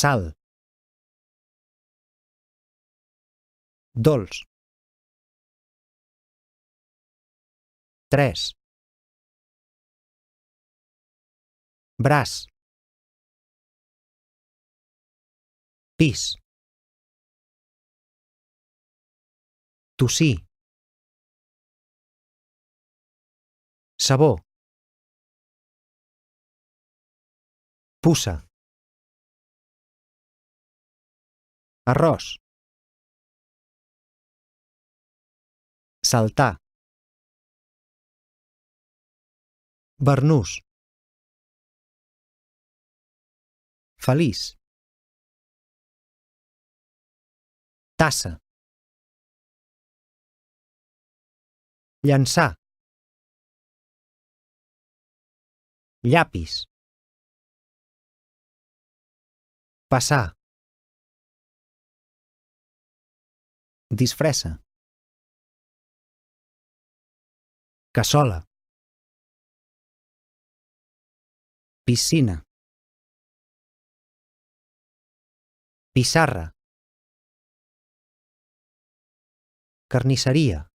Sal. Dolç. 3. Braç. Pis. Tossir. Sabó. Puça. Arròs. Saltar. Barnús. Feliç. Tassa. Llançar. Llapis. Passar. Disfressa. Cassola. Piscina. Pissarra. Carnisseria.